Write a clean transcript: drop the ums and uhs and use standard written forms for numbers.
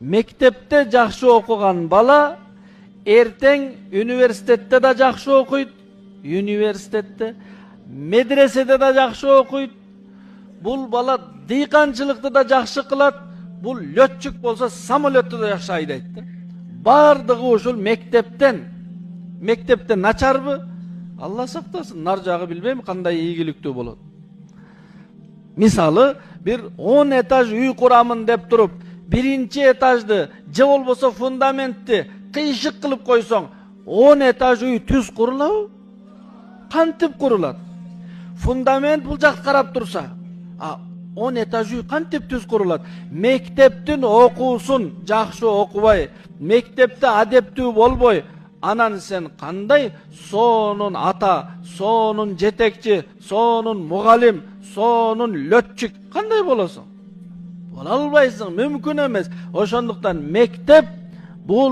Мектепте жакшы окуган бала эртең университетте да жакшы окуйт, университетте, медреседе да жакшы окуйт. Бул бала дыйканчылыкты да жакшы кылат, бул летчик болсо самолетти да жакшы айдайт да. Бардыгы ушул мектептен. Мектепте начарбы? Алла сактасын, нар жагы билбейм кандай ийгиликтүү болот. Мисалы, бир 10 этаж үй курамын деп туруп, биринчи этажды же болбосо фундаментти кыйшык кылып койсоң, 10 этаж үй түз курулабы? Кантип курулат? Фундамент бул жакты карап турса, 10 этаж үй кантип түз курулат? Мектептин окуусун жакшы окубай, мектепте адептүү болбой, анан сен кандай сонун ата, сонун жетекчи, сонун мугалим, сонун летчик кандай болосуң? Бола албайсың, мүмкүн эмес. Ошондуктан мектеп бул